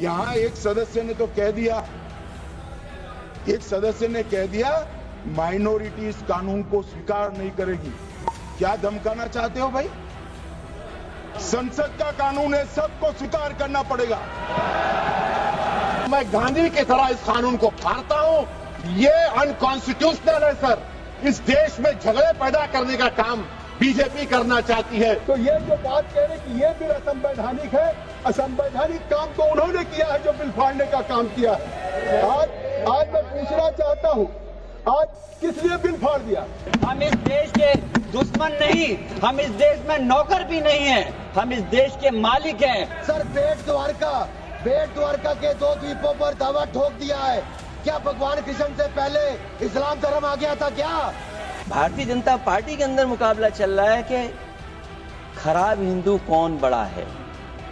यहाँ एक सदस्य ने तो कह दिया, एक सदस्य ने कह दिया माइनॉरिटी इस कानून को स्वीकार नहीं करेगी। क्या धमकाना चाहते हो भाई? संसद का कानून है, सबको स्वीकार करना पड़ेगा। मैं गांधी की तरह इस कानून को फाड़ता हूं। ये अनकॉन्स्टिट्यूशनल है सर। इस देश में झगड़े पैदा करने का काम बीजेपी करना चाहती है। तो ये जो बात कह रहे कि ये बिल असंवैधानिक है, असंवैधानिक काम तो उन्होंने किया है जो बिल फाड़ने का काम किया है। आज मैं पूछना चाहता हूं, आज किस लिए बिल फाड़ दिया? हम इस देश के दुश्मन नहीं, हम इस देश में नौकर भी नहीं है, हम इस देश के मालिक हैं। सर बेट द्वारका के 2 द्वीपों पर दावा ठोक दिया है। क्या भगवान कृष्ण से पहले इस्लाम धर्म आ गया था क्या? भारतीय जनता पार्टी के अंदर मुकाबला चल रहा है कि खराब हिंदू कौन बड़ा है।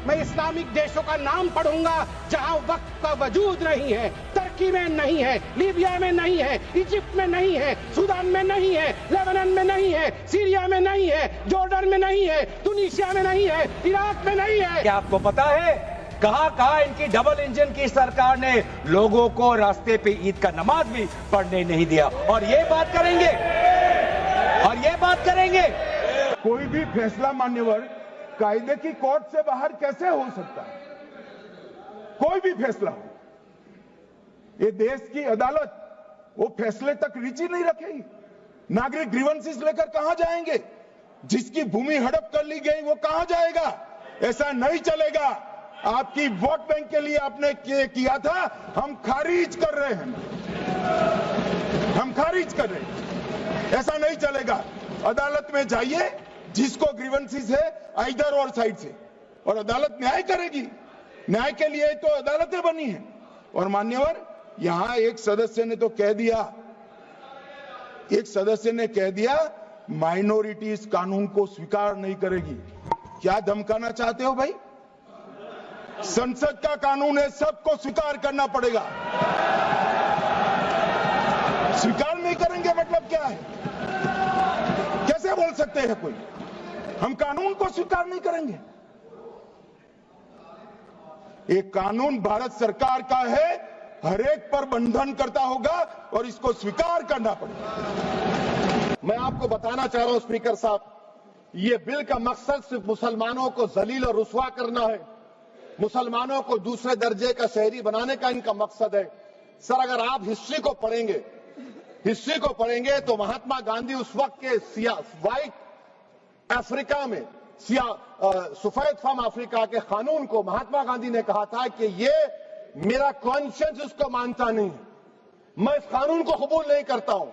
मैं इस्लामिक देशों का नाम पढ़ूंगा जहां वक्त का वजूद नहीं है, तुर्की में नहीं है, लीबिया में नहीं है, इजिप्ट में नहीं है, सूडान में नहीं है, लेबनान में नहीं है, सीरिया में नहीं है, जॉर्डन में नहीं है, तुनीसिया में नहीं है, इराक में नहीं है। क्या आपको पता है कहां इनकी डबल इंजन की सरकार ने लोगों को रास्ते पे ईद का नमाज भी पढ़ने नहीं दिया? और ये बात करेंगे कोई भी फैसला मान्यवर कायदे की कोर्ट से बाहर कैसे हो सकता है? कोई भी फैसला हो, ये देश की अदालत वो फैसले तक रुचि नहीं रखेगी। नागरिक ग्रीवेंसेस लेकर कहां जाएंगे? जिसकी भूमि हड़प कर ली गई वो कहां जाएगा? ऐसा नहीं चलेगा। आपकी वोट बैंक के लिए आपने किया था, हम खारिज कर रहे हैं, ऐसा नहीं चलेगा। अदालत में जाइए, जिसको ग्रीवेंसेस है इधर और साइड से, और अदालत न्याय करेगी। न्याय के लिए तो अदालतें बनी हैं। और मान्यवर, यहां एक सदस्य ने तो कह दिया माइनॉरिटी इस कानून को स्वीकार नहीं करेगी। क्या धमकाना चाहते हो भाई? संसद का कानून है, सबको स्वीकार करना पड़ेगा। स्वीकार नहीं करेंगे मतलब क्या है? कैसे बोल सकते हैं कोई? हम कानून को स्वीकार नहीं करेंगे। ये कानून भारत सरकार का है, हर एक पर बंधन करता होगा और इसको स्वीकार करना पड़ेगा। मैं आपको बताना चाह रहा हूं स्पीकर साहब, ये बिल का मकसद सिर्फ मुसलमानों को जलील और रुस्वा करना है, मुसलमानों को दूसरे दर्जे का शहरी बनाने का इनका मकसद है। सर, अगर आप हिस्ट्री को पढ़ेंगे तो महात्मा गांधी उस वक्त के व्हाइट अफ्रीका में सफेद फम अफ्रीका के कानून को महात्मा गांधी ने कहा था कि ये मेरा कॉन्शियंस उसको मानता नहीं है, मैं इस कानून को कबूल नहीं करता हूं।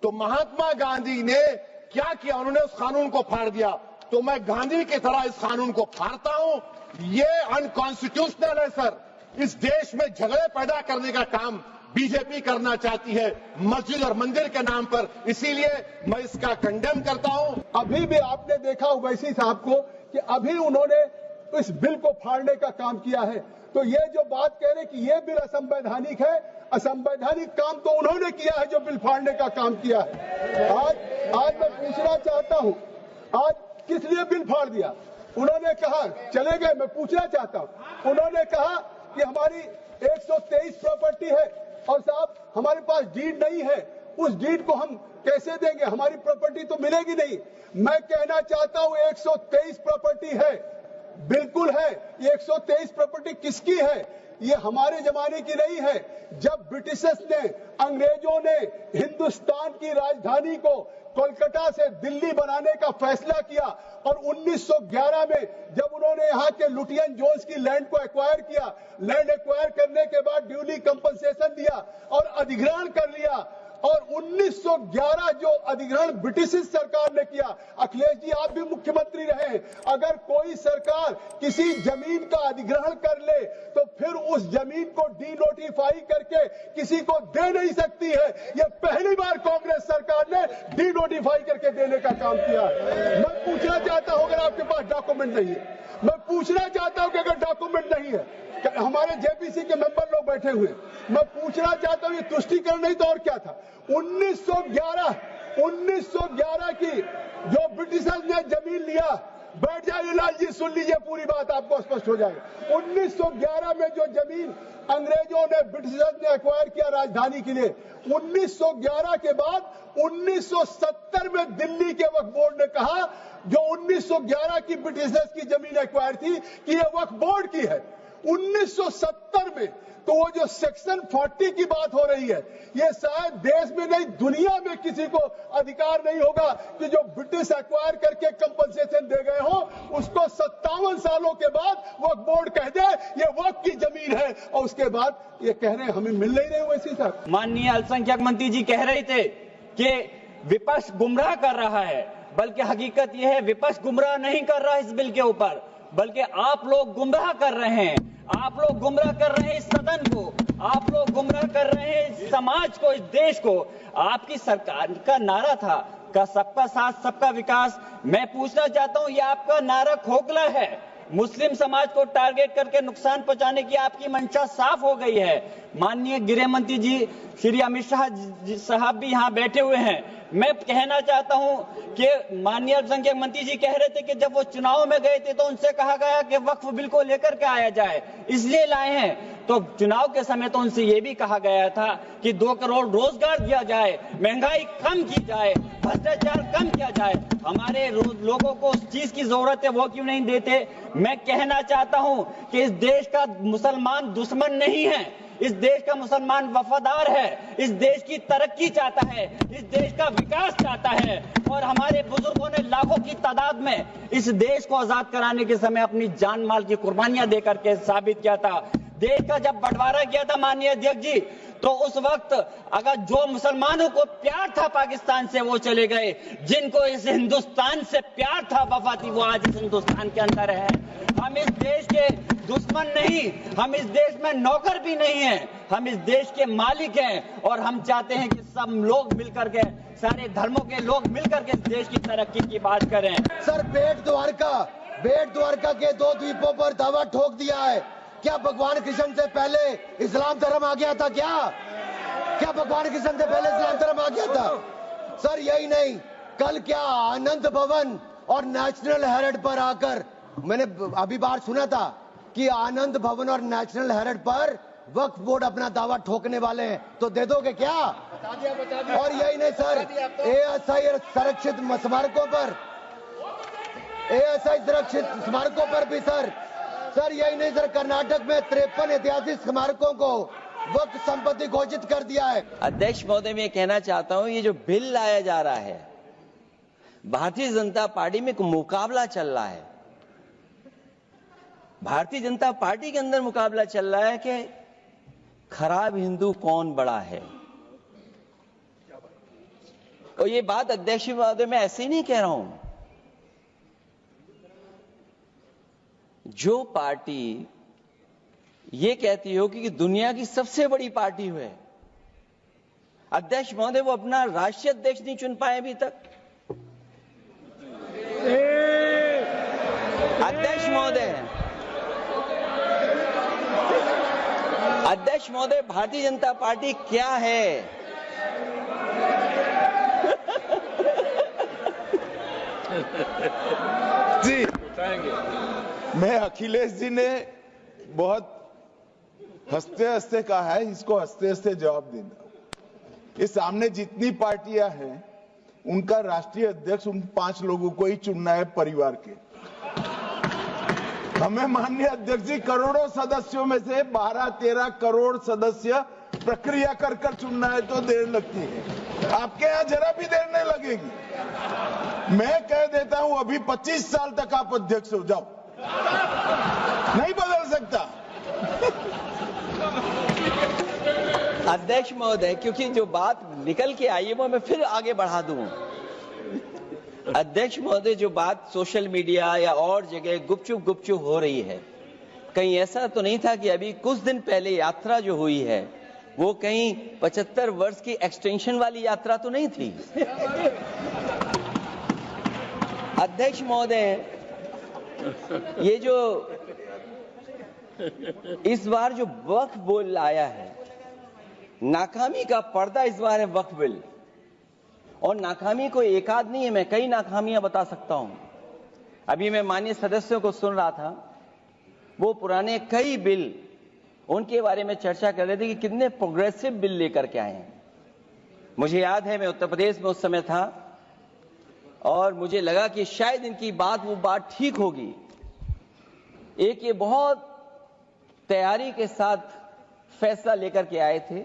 तो महात्मा गांधी ने क्या किया? उन्होंने उस कानून को फाड़ दिया। तो मैं गांधी की तरह इस कानून को फाड़ता हूं। ये अनकॉन्स्टिट्यूशनल है सर। इस देश में झगड़े पैदा करने का काम बीजेपी करना चाहती है मस्जिद और मंदिर के नाम पर, इसीलिए मैं इसका कंडेम करता हूं। अभी भी आपने देखा ओवैसी साहब को कि अभी उन्होंने इस बिल को फाड़ने का काम किया है। तो ये जो बात कह रहे कि ये बिल असंवैधानिक है, असंवैधानिक काम तो उन्होंने किया है जो बिल फाड़ने का काम किया है। आज मैं पूछना चाहता हूं, आज किस लिए बिल फाड़ दिया? उन्होंने कहा, चले गए, मैं पूछना चाहता हूं, उन्होंने कहा कि हमारी 123 प्रॉपर्टी है और साहब हमारे पास डीड नहीं है, उस डीड को हम कैसे देंगे? हमारी प्रॉपर्टी तो मिलेगी नहीं। मैं कहना चाहता हूं 123 प्रॉपर्टी है, बिल्कुल है। ये 123 प्रॉपर्टी किसकी है? ये हमारे जमाने की नहीं है। जब ब्रिटिशर्स ने, अंग्रेजों ने हिंदुस्तान की राजधानी को कोलकाता से दिल्ली बनाने का फैसला किया और 1911 में जब उन्होंने यहाँ के लुटियन जोन्स की लैंड को एक्वायर किया, लैंड एक्वायर करने के बाद ड्यूली कंपनसेशन दिया और अधिग्रहण कर लिया। और 1911 जो अधिग्रहण ब्रिटिश सरकार ने किया, अखिलेश जी आप भी मुख्यमंत्री रहे, अगर कोई सरकार किसी जमीन का अधिग्रहण कर ले तो फिर उस जमीन को डीनोटिफाई करके किसी को दे नहीं सकती है। यह पहली बार कांग्रेस सरकार ने डीनोटिफाई करके देने का काम किया। मैं पूछना चाहता हूं, अगर आपके पास डॉक्यूमेंट नहीं है, मैं पूछना चाहता हूं कि अगर डॉक्यूमेंट नहीं है, हमारे जेपीसी के मेंबर लोग बैठे हुए, मैं पूछना चाहता हूं ये तुष्टीकरण नहीं तो और क्या था? 1911 की जो ब्रिटिशर्स ने जमीन लिया बैठ जाइए लाल जी, सुन लीजिए पूरी बात, आपको स्पष्ट हो जाएगा। 1911 में जो जमीन अंग्रेजों ने, ब्रिटिशर्स ने एक्वायर किया राजधानी के लिए, 1911 के बाद 1970 में दिल्ली के वक्फ बोर्ड ने कहा, जो 1911 की ब्रिटिशर्स की जमीन एक्वायर थी, कि ये वक्फ बोर्ड की है। 1970 में तो वो जो सेक्शन 40 की बात हो रही है, ये शायद देश में नहीं दुनिया में किसी को अधिकार नहीं होगा कि जो ब्रिटिश एक्वायर करके कंपनसेशन दे गए हो, उसको 57 सालों के बाद वक्फ बोर्ड कह दे ये वक्फ की जमीन है, और उसके बाद ये कह रहे हैं हमें मिल नहीं रहे वैसी साहब। माननीय अल्पसंख्यक मंत्री जी कह रहे थे कि विपक्ष गुमराह कर रहा है, बल्कि हकीकत यह है विपक्ष गुमराह नहीं कर रहा इस बिल के ऊपर, बल्कि आप लोग गुमराह कर रहे हैं। आप लोग गुमराह कर रहे हैं इस सदन को, आप लोग गुमराह कर रहे हैं इस समाज को, इस देश को। आपकी सरकार का नारा था का सबका साथ सबका विकास। मैं पूछना चाहता हूं, ये आपका नारा खोखला है। मुस्लिम समाज को टारगेट करके नुकसान पहुंचाने की आपकी मंशा साफ हो गई है। माननीय गृह मंत्री जी श्री अमित शाह साहब भी यहाँ बैठे हुए हैं। मैं कहना चाहता हूं कि माननीय अल्पसंख्यक मंत्री जी कह रहे थे कि जब वो चुनाव में गए थे तो उनसे कहा गया कि वक्फ बिल को लेकर के आया जाए, इसलिए लाए हैं। तो चुनाव के समय तो उनसे ये भी कहा गया था कि 2 करोड़ रोजगार दिया जाए, महंगाई कम की जाए, भ्रष्टाचार कम किया जाए। हमारे लोगों को उस चीज की जरूरत है, वो क्यों नहीं देते? मैं कहना चाहता हूं कि इस देश का मुसलमान दुश्मन नहीं है, इस देश का मुसलमान वफादार है, इस देश की तरक्की चाहता है, इस देश का विकास चाहता है। और हमारे बुजुर्गों ने लाखों की तादाद में इस देश को आजाद कराने के समय अपनी जान माल की कुर्बानियां देकर के साबित किया था। देश का जब बंटवारा किया था माननीय अध्यक्ष जी, तो उस वक्त अगर जो मुसलमानों को प्यार था पाकिस्तान से वो चले गए, जिनको इस हिंदुस्तान से प्यार था, वफा थी, वो आज इस हिंदुस्तान के अंदर है। हम इस देश के दुश्मन नहीं, हम इस देश में नौकर भी नहीं हैं, हम इस देश के मालिक हैं। और हम चाहते हैं कि सब लोग मिलकर के, सारे धर्मों के लोग मिलकर के इस देश की तरक्की की बात करें। सर, बेट द्वारका के 2 द्वीपों पर दावा ठोक दिया है। क्या भगवान कृष्ण से पहले इस्लाम धर्म आ गया था? क्या भगवान कृष्ण से पहले इस्लाम धर्म आ गया था? सर, यही नहीं, कल क्या आनंद भवन और नेशनल हेरिटेज पर आकर मैंने अभी बार सुना था कि आनंद भवन और नेशनल हेरिटेज पर वक्फ बोर्ड अपना दावा ठोकने वाले हैं, तो दे दोगे क्या? बता दिया। और यही नहीं सर, एएसआई संरक्षित स्मारकों पर भी सर यही नहीं सर, कर्नाटक में 53 ऐतिहासिक स्मारकों को वक्फ संपत्ति घोषित कर दिया है। अध्यक्ष महोदय, मैं कहना चाहता हूं, ये जो बिल लाया जा रहा है, भारतीय जनता पार्टी में एक मुकाबला चल रहा है। भारतीय जनता पार्टी के अंदर मुकाबला चल रहा है कि खराब हिंदू कौन बड़ा है। और ये बात अध्यक्ष महोदय मैं ऐसे ही नहीं कह रहा हूं। जो पार्टी ये कहती हो कि दुनिया की सबसे बड़ी पार्टी है, अध्यक्ष महोदय वो अपना राष्ट्रीय अध्यक्ष नहीं चुन पाए अभी तक। अध्यक्ष महोदय भारतीय जनता पार्टी क्या है? जी, मैं अखिलेश जी ने बहुत हंसते हंसते कहा है, इसको हंसते हंसते जवाब देना। इस सामने जितनी पार्टियां हैं उनका राष्ट्रीय अध्यक्ष उन 5 लोगों को ही चुनना है परिवार के। हमें माननीय अध्यक्ष जी करोड़ों सदस्यों में से 12-13 करोड़ सदस्य प्रक्रिया कर कर चुनना है तो देर लगती है। आपके यहां जरा भी देर नहीं लगेगी। मैं कह देता हूं अभी 25 साल तक आप अध्यक्ष हो जाओ, नहीं बदल सकता। अध्यक्ष महोदय, क्योंकि जो बात निकल के आई है वो मैं फिर आगे बढ़ा दूं। अध्यक्ष महोदय, जो बात सोशल मीडिया या और जगह गुपचुप हो रही है, कहीं ऐसा तो नहीं था कि अभी कुछ दिन पहले यात्रा जो हुई है वो कहीं 75 वर्ष की एक्सटेंशन वाली यात्रा तो नहीं थी? अध्यक्ष महोदय, ये जो इस बार जो वक्फ बिल आया है, नाकामी का पर्दा इस बार है वक्फ बिल। और नाकामी कोई एक आध नहीं है, मैं कई नाकामियां बता सकता हूं। अभी मैं माननीय सदस्यों को सुन रहा था, वो पुराने कई बिल उनके बारे में चर्चा कर रहे थे कि कितने प्रोग्रेसिव बिल लेकर के आए हैं। मुझे याद है मैं उत्तर प्रदेश में उस समय था और मुझे लगा कि शायद इनकी वो बात ठीक होगी। एक ये बहुत तैयारी के साथ फैसला लेकर के आए थे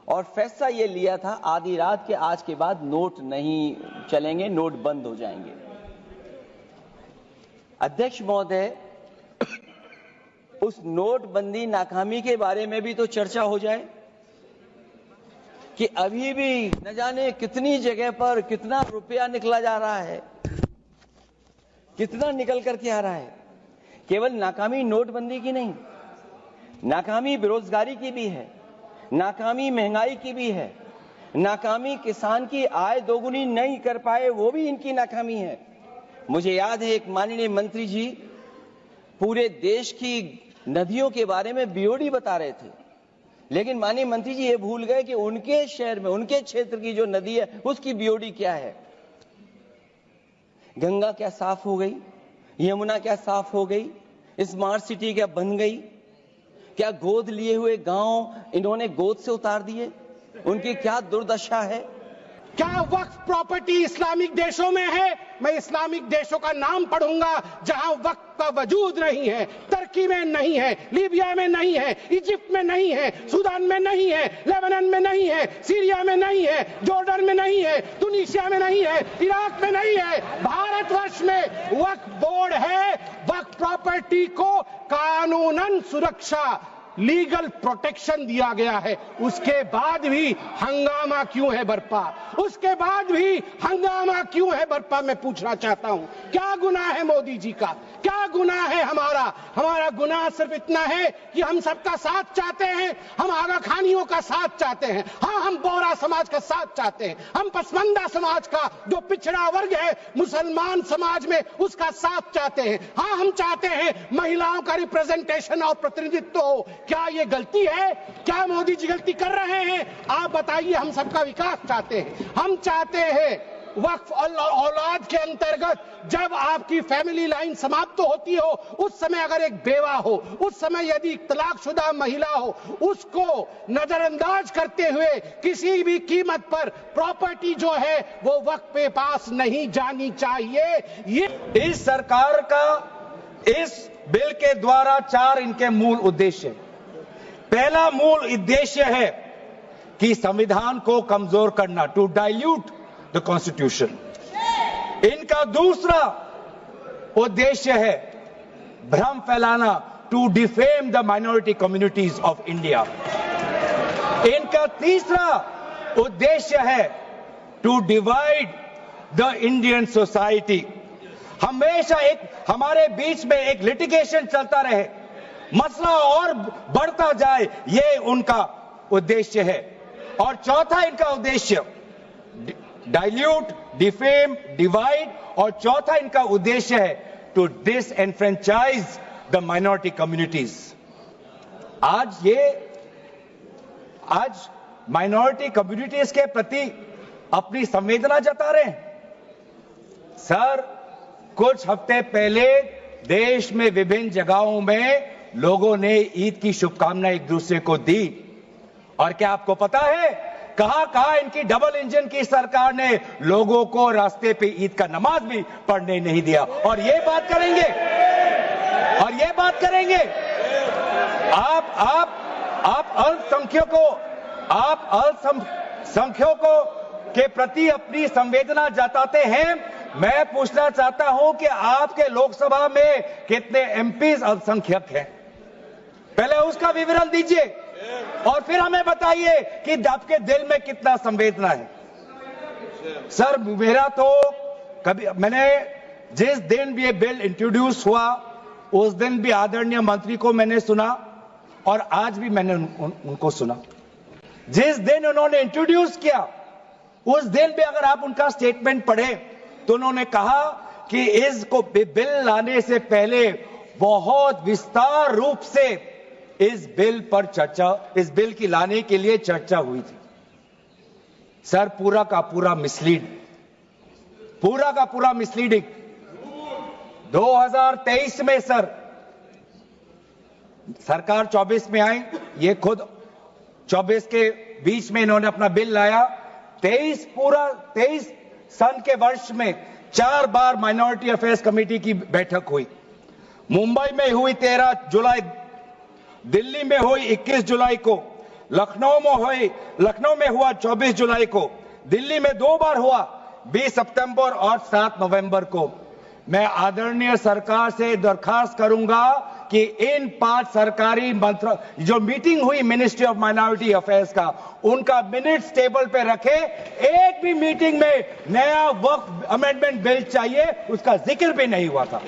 और फैसला ये लिया था आधी रात के आज के बाद नोट नहीं चलेंगे, नोट बंद हो जाएंगे। अध्यक्ष महोदय, उस नोटबंदी नाकामी के बारे में भी तो चर्चा हो जाए कि अभी भी न जाने कितनी जगह पर कितना रुपया निकला जा रहा है, कितना निकल करके आ रहा है। केवल नाकामी नोटबंदी की नहीं, नाकामी बेरोजगारी की भी है, नाकामी महंगाई की भी है, नाकामी किसान की आय दोगुनी नहीं कर पाए वो भी इनकी नाकामी है। मुझे याद है एक माननीय मंत्री जी पूरे देश की नदियों के बारे में बीओडी बता रहे थे, लेकिन माननीय मंत्री जी ये भूल गए कि उनके शहर में, उनके क्षेत्र की जो नदी है उसकी बीओडी क्या है। गंगा क्या साफ हो गई, यमुना क्या साफ हो गई, स्मार्ट सिटी क्या बन गई, क्या गोद लिए हुए गांव इन्होंने गोद से उतार दिए, उनकी क्या दुर्दशा है। क्या वक्फ प्रॉपर्टी इस्लामिक देशों में है? मैं इस्लामिक देशों का नाम पढ़ूंगा जहां वक्फ का वजूद नहीं है। तुर्की में नहीं है, लीबिया में नहीं है, इजिप्ट में नहीं है, सूडान में नहीं है, लेबनान में नहीं है, सीरिया में नहीं है, जॉर्डन में नहीं है, तुनीसिया में नहीं है, इराक में नहीं है। भारतवर्ष में वक्फ बोर्ड है। वक्फ प्रॉपर्टी को कानूनन सुरक्षा, लीगल प्रोटेक्शन दिया गया है। उसके बाद भी हंगामा क्यों है बरपा? उसके बाद भी हंगामा क्यों है बरपा? मैं पूछना चाहता हूं, क्या गुनाह है मोदी जी का? क्या गुनाह है हमारा? हमारा गुनाह सिर्फ इतना है कि हम सबका साथ चाहते हैं, हम आगा खानियों का साथ चाहते हैं, हाँ हम बोहरा समाज का साथ चाहते हैं, हम पसमानदा समाज का जो पिछड़ा वर्ग है मुसलमान समाज में उसका साथ चाहते हैं, हाँ हम चाहते हैं महिलाओं का रिप्रेजेंटेशन और प्रतिनिधित्व हो। क्या ये गलती है? क्या मोदी जी गलती कर रहे हैं? आप बताइए। हम सबका विकास चाहते हैं, हम चाहते हैं वक्फ औलाद के अंतर्गत जब आपकी फैमिली लाइन समाप्त होती हो उस समय अगर एक बेवा हो, उस समय यदि तलाकशुदा महिला हो, उसको नजरअंदाज करते हुए किसी भी कीमत पर प्रॉपर्टी जो है वो वक्फ पे पास नहीं जानी चाहिए। ये इस सरकार का इस बिल के द्वारा 4 इनके मूल उद्देश्य। पहला मूल उद्देश्य है कि संविधान को कमजोर करना, टू डाइल्यूट द कॉन्स्टिट्यूशन। इनका दूसरा उद्देश्य है भ्रम फैलाना, to defame the minority communities of India. इनका तीसरा उद्देश्य है to divide the Indian society. हमेशा एक हमारे बीच में एक लिटिगेशन चलता रहे, मसला और बढ़ता जाए, ये उनका उद्देश्य है। और चौथा इनका उद्देश्य डाइल्यूट, डिफेम, डिवाइड, और चौथा इनका उद्देश्य है to disenfranchise the minority communities. आज माइनॉरिटी कम्युनिटीज के प्रति अपनी संवेदना जता रहे हैं। सर, कुछ हफ्ते पहले देश में विभिन्न जगहों में लोगों ने ईद की शुभकामनाएं एक दूसरे को दी, और क्या आपको पता है कहां इनकी डबल इंजन की सरकार ने लोगों को रास्ते पे ईद का नमाज भी पढ़ने नहीं दिया। और ये बात करेंगे आप अल्पसंख्यकों के प्रति अपनी संवेदना जताते हैं। मैं पूछना चाहता हूं कि आपके लोकसभा में कितने एमपीज अल्पसंख्यक हैं? पहले उसका विवरण दीजिए और फिर हमें बताइए कि आपके दिल में कितना संवेदना है। सर, मेरा तो मैंने जिस दिन भी ये बिल इंट्रोड्यूस हुआ उस दिन भी आदरणीय मंत्री को मैंने सुना और आज भी मैंने उनको सुना। जिस दिन उन्होंने इंट्रोड्यूस किया उस दिन भी अगर आप उनका स्टेटमेंट पढ़े तो उन्होंने कहा कि इसको बिल लाने से पहले बहुत विस्तार रूप से इस बिल की लाने के लिए चर्चा हुई थी। सर, पूरा का पूरा मिसलीडिंग। 2023 में सर सरकार 24 में आई, ये खुद 24 के बीच में इन्होंने अपना बिल लाया। 23 सन के वर्ष में 4 बार माइनॉरिटी अफेयर्स कमेटी की बैठक हुई। मुंबई में हुई 13 जुलाई, दिल्ली में हुई 21 जुलाई को, लखनऊ में हुआ 24 जुलाई को, दिल्ली में 2 बार हुआ 20 सितंबर और 7 नवंबर को। मैं आदरणीय सरकार से दरखास्त करूंगा कि इन 5 सरकारी जो मीटिंग हुई मिनिस्ट्री ऑफ माइनॉरिटी अफेयर्स का, उनका मिनट्स टेबल पे रखे। एक भी मीटिंग में नया वक्फ अमेंडमेंट बिल चाहिए उसका जिक्र भी नहीं हुआ था।